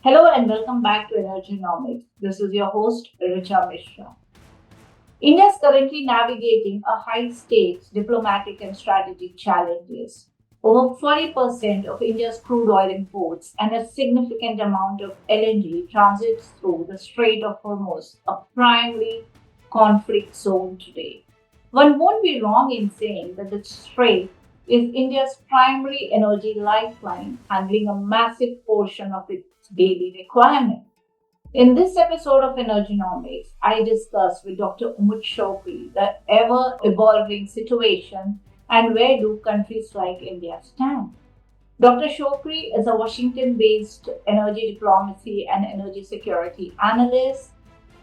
Hello and welcome back to Energonomics. This is your host, Richa Mishra. India is currently navigating a high stakes diplomatic and strategic challenges. Over 40% of India's crude oil imports and a significant amount of LNG transits through the Strait of Hormuz, a primary conflict zone today. One won't be wrong in saying that the Strait is India's primary energy lifeline, handling a massive portion of its daily requirement. In this episode of Energonomics, I discuss with Dr. Umud Shokri the ever evolving situation and where do countries like India stand. Dr. Shokri is a Washington based energy diplomacy and energy security analyst,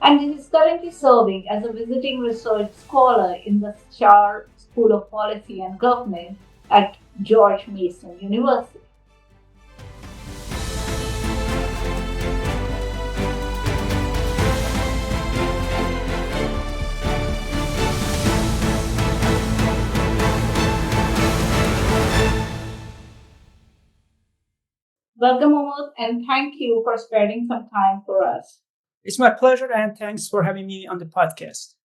and he is currently serving as a visiting research scholar in the Shah School of Policy and Government at George Mason University. Welcome, Umud, and thank you for sparing some time for us. It's my pleasure, and thanks for having me on the podcast.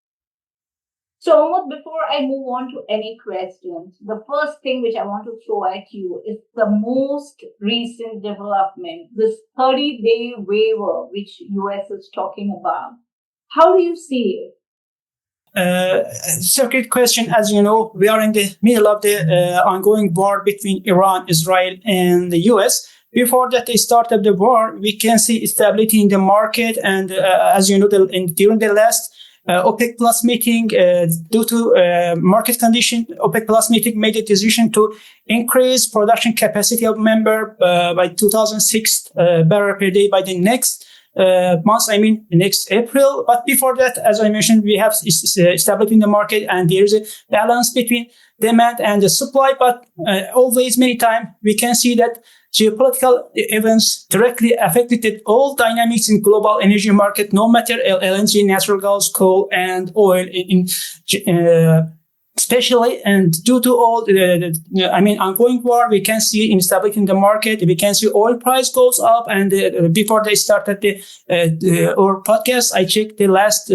So, Umud, before I move on to any questions, the first thing which I want to throw at you is the most recent development, this 30-day waiver which US is talking about. How do you see it? It's a great question. As you know, we are in the middle of the ongoing war between Iran, Israel, and the US. Before that, they started the war, we can see stability in the market. And as you know, during the last OPEC Plus meeting, due to market condition, OPEC Plus meeting made a decision to increase production capacity of member by 2006 barrel per day by the next months, next April. But before that, as I mentioned, we have stability in the market and there is a balance between demand and the supply. But always, many times, we can see that geopolitical events directly affected all dynamics in global energy market, no matter LNG, natural gas, coal, and oil especially, and due to all ongoing war, we can see instability in the market. We can see oil price goes up. And before they started our podcast, I checked the last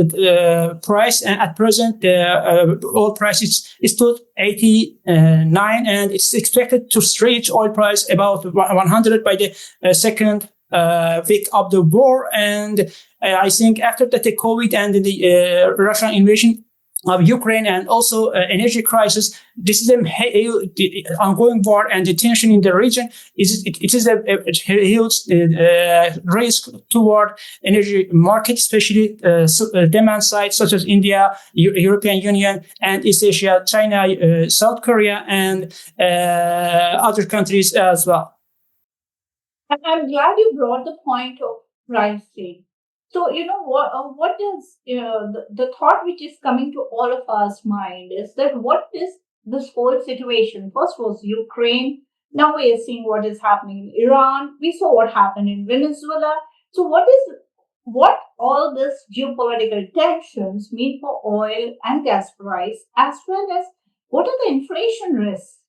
price, and at present the oil price is stood 89, and it's expected to reach oil price about 100 by the second week of the war. And I think after that, the COVID and the Russian invasion of Ukraine and also energy crisis, this is the ongoing war and the tension in the region. It is a huge risk toward energy market, especially demand side such as India, European Union, and East Asia, China, South Korea, and other countries as well. I'm glad you brought the point of pricing. So, what is the thought which is coming to all of us mind is that what is this whole situation? First was Ukraine. Now we are seeing what is happening in Iran. We saw what happened in Venezuela. So, what all this geopolitical tensions mean for oil and gas price, as well as what are the inflation risks?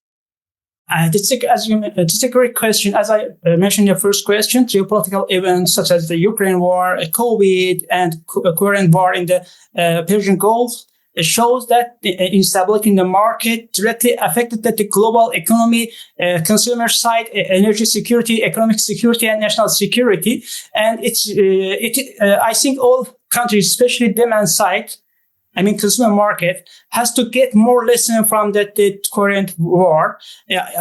It's a great question. As I mentioned in your first question, geopolitical events such as the Ukraine war, COVID, and current war in the Persian Gulf shows that the instability in the market directly affected the global economy, consumer side, energy security, economic security, and national security. And I think all countries, especially demand side, consumer market, has to get more lesson from the current war.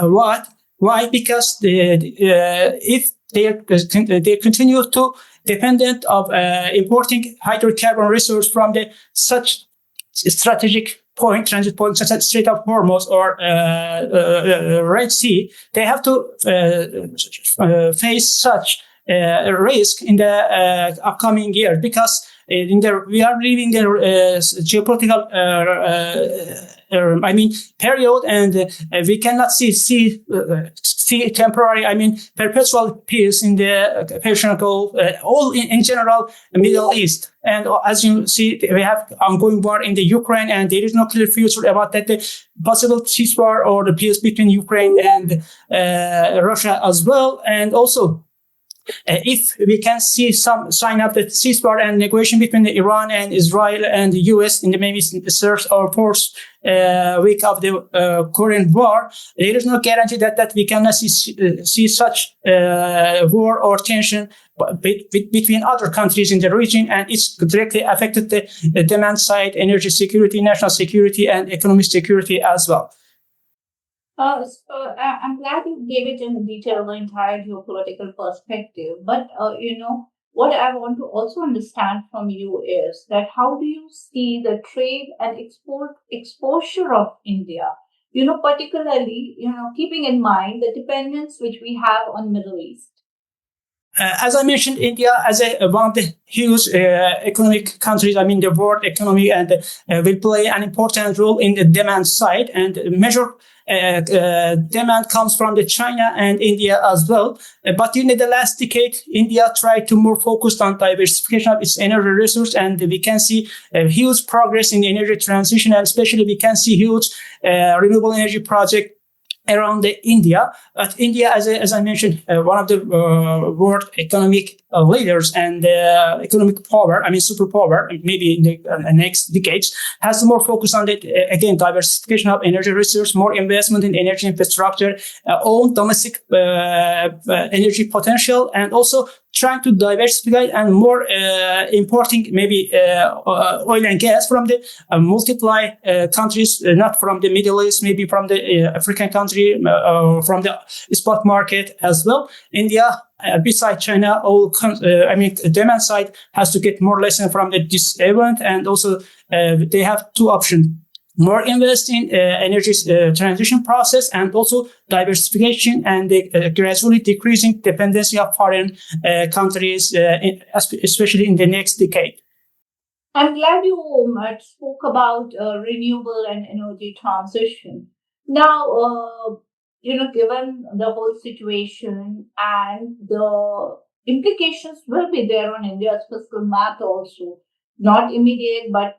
What? Why? Because if they continue to dependent of importing hydrocarbon resource from the such strategic transit point such as Strait of Hormuz or Red Sea, they have to face such risk in the upcoming years, because we are living the geopolitical period, and we cannot see temporary, perpetual peace in the Persian Gulf, all in general, Middle East. And as you see, we have ongoing war in the Ukraine, and there is no clear future about that the possible ceasefire or the peace between Ukraine and Russia as well. And also, If we can see some sign of the ceasefire and negotiation between Iran and Israel and the US in the maybe the third or fourth week of the Korean War, there is no guarantee that we cannot see such war or tension between other countries in the region, and it's directly affected the demand side, energy security, national security, and economic security as well. I'm glad you gave it in detail the entire geopolitical perspective. But what I want to also understand from you is that how do you see the trade and export exposure of India? Particularly, keeping in mind the dependence which we have on Middle East. As I mentioned, India as one of the huge economic countries, the world economy, and will play an important role in the demand side. And major demand comes from the China and India as well. But in the last decade, India tried to more focus on diversification of its energy resource, and we can see huge progress in the energy transition, and especially we can see huge renewable energy project around India. But India, as I mentioned, one of the world economic leaders and economic power, superpower, maybe in the next decades, has more focus on the, again, diversification of energy resource, more investment in energy infrastructure, own domestic energy potential, and also trying to diversify and more importing maybe oil and gas from the multiply countries, not from the Middle East, maybe from the African country, from the spot market as well. India, besides China, demand side has to get more lesson from this event, and also they have two options: more invest in energy transition process, and also diversification and gradually decreasing dependency of foreign countries, especially in the next decade. I'm glad you spoke about renewable and energy transition. Now, given the whole situation and the implications will be there on India's fiscal math also, not immediate, but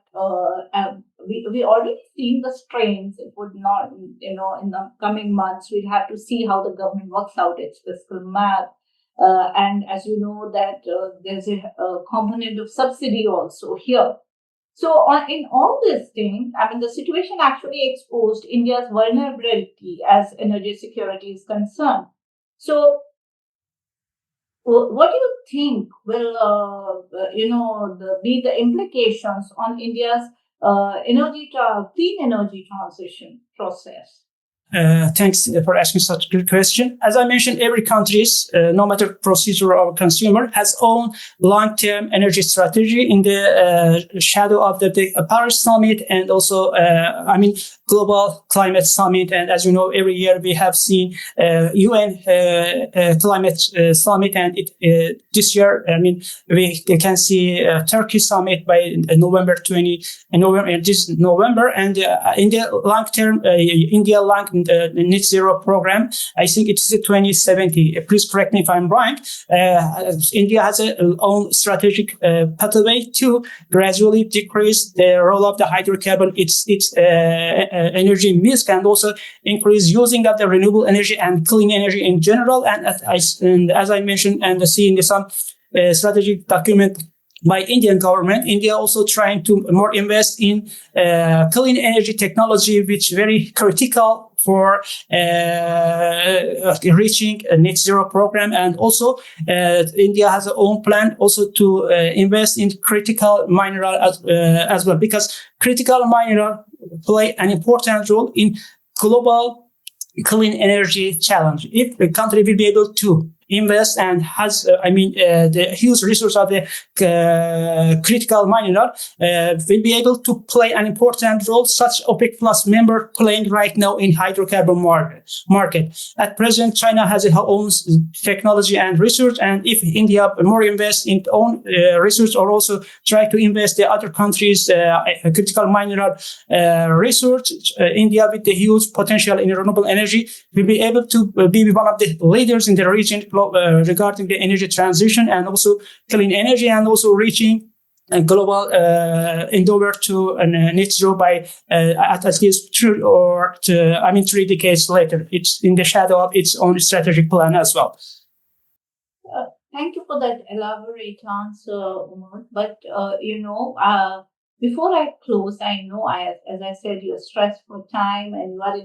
we already seen the strains. It would not, in the coming months, we'll have to see how the government works out its fiscal math. And as you know, that there's a component of subsidy also here. So in all these things, the situation actually exposed India's vulnerability as energy security is concerned. So what do you think will, be the implications on India's clean energy transition process? Thanks for asking such a good question. As I mentioned, every country's, no matter procedure or consumer, has own long-term energy strategy in the shadow of the Paris Summit, and also, Global Climate Summit. And as you know, every year we have seen UN Climate Summit, and this year, we can see Turkey Summit by November, this November, and in the long term, India net zero program, I think it's 2070. Please correct me if I'm wrong. India has its own strategic pathway to gradually decrease the role of the hydrocarbon, its energy mix, and also increase using of the renewable energy and clean energy in general. And as I mentioned, and seeing some strategic document by Indian government, India also trying to more invest in clean energy technology, which is very critical for reaching a net zero program. And also India has its own plan also to invest in critical mineral as well, because critical mineral play an important role in global clean energy challenge. If the country will be able to invest and has, the huge resource of the critical mineral, will be able to play an important role, such OPEC Plus member playing right now in hydrocarbon market. At present, China has its own technology and research, and if India more invest in own research, or also try to invest the other countries' critical mineral research, India with the huge potential in renewable energy will be able to be one of the leaders in the region regarding the energy transition and also clean energy, and also reaching a global endeavor to net zero by at least 3 decades later. It's in the shadow of its own strategic plan as well. Thank you for that elaborate answer, Umud. But before I close, I know as I said, you're stressed for time and you are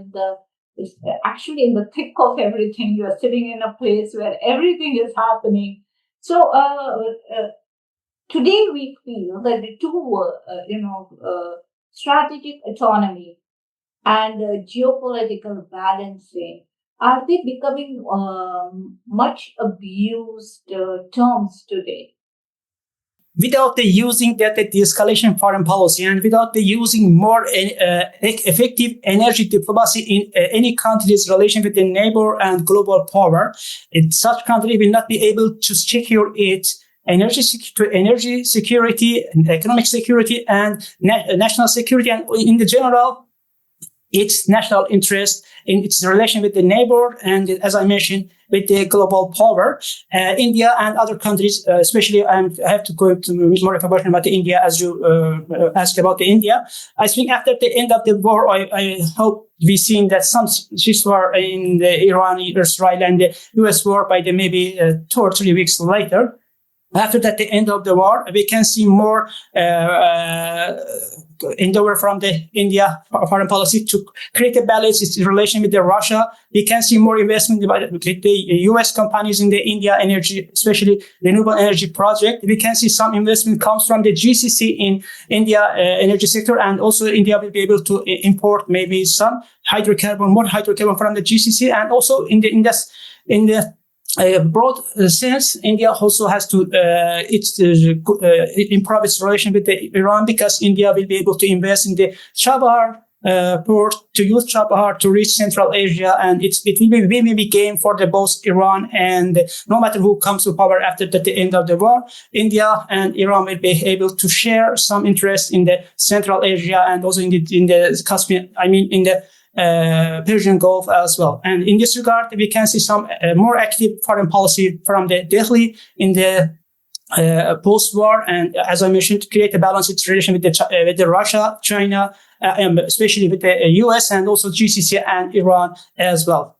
actually in the thick of everything. You are sitting in a place where everything is happening. So today we feel that the two, strategic autonomy and geopolitical balancing, are they becoming much abused terms today? Without the using that the de-escalation foreign policy and without the using more effective energy diplomacy in any country's relation with the neighbor and global power, such country will not be able to secure its energy security, economic security, and national security, and in the general its national interest in its relation with the neighbor and, as I mentioned, with the global power. India and other countries, especially, I have to go into more information about the India as you asked about the India. I think after the end of the war, I hope we've seen that some ceasefire in the Iran, Israel, and the US war by the maybe 2 or 3 weeks later. After that, the end of the war, we can see more endeavor from the India foreign policy to create a balance its relation with the Russia. We can see more investment by the US companies in the India energy, especially renewable energy project. We can see some investment comes from the GCC in India energy sector, and also India will be able to import maybe some more hydrocarbon from the GCC, and also in the broad sense, India also has to improve its relation with Iran, because India will be able to invest in the Chabahar port, to use Chabahar to reach Central Asia, and it will be a win-win game for both Iran and no matter who comes to power after the end of the war. India and Iran will be able to share some interest in the Central Asia and also in the Caspian. In the Persian Gulf as well. And in this regard, we can see some more active foreign policy from the Delhi in the post-war, and as I mentioned, to create a balanced relation with the Russia, China, and especially with the US and also GCC and Iran as well.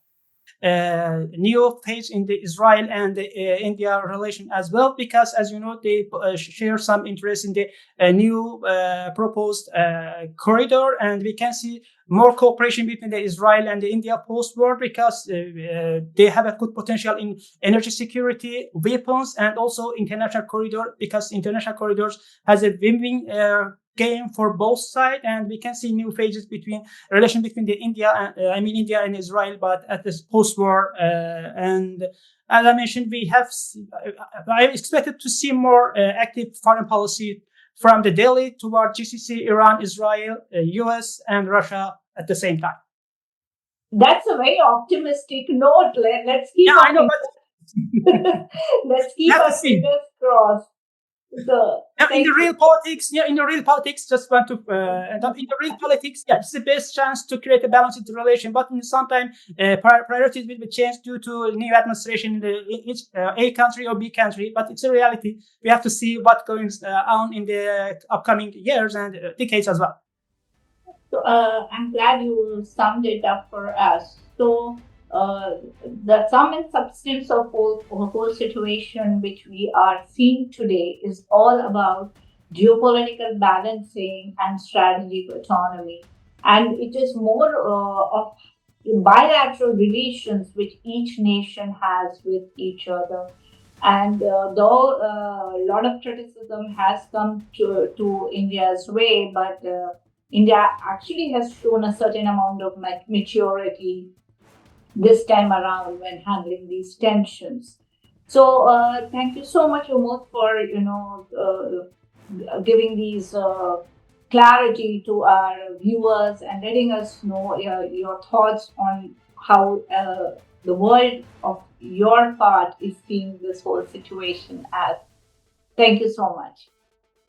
New phase in the Israel and the India relation as well, because as you know, they share some interest in the new proposed corridor, and we can see more cooperation between the Israel and the India post-war, because they have a good potential in energy security, weapons, and also international corridor, because international corridors has a win-win game for both sides, and we can see new phases relation between the India and Israel, but at this post-war. And as I mentioned, I expected to see more active foreign policy from the Delhi toward GCC, Iran, Israel, US, and Russia at the same time. That's a very optimistic note. Let's keep. Yeah, I know, but let's keep our fingers crossed. In the real politics, just want to end up in the real politics. Yeah, it's the best chance to create a balanced relation. But sometimes priorities will be changed due to new administration in each A country or B country. But it's a reality. We have to see what goes on in the upcoming years and decades as well. So I'm glad you summed it up for us. So the sum and substance of whole situation which we are seeing today is all about geopolitical balancing and strategic autonomy, and it is more of bilateral relations which each nation has with each other. And though a lot of criticism has come to India's way, but India actually has shown a certain amount of maturity this time around when handling these tensions. So thank you so much, Umud, for giving these clarity to our viewers and letting us know your thoughts on how the world of your part is seeing this whole situation as. Thank you so much.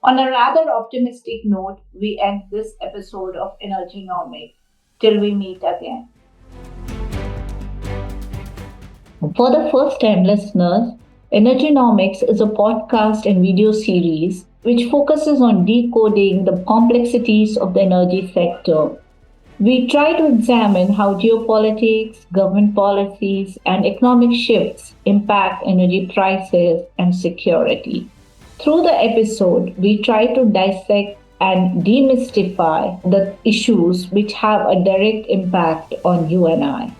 On a rather optimistic note, we end this episode of Energonomics. Till we meet again. For the first time listeners, Energonomics is a podcast and video series which focuses on decoding the complexities of the energy sector. We try to examine how geopolitics, government policies, and economic shifts impact energy prices and security. Through the episode, we try to dissect and demystify the issues which have a direct impact on you and I.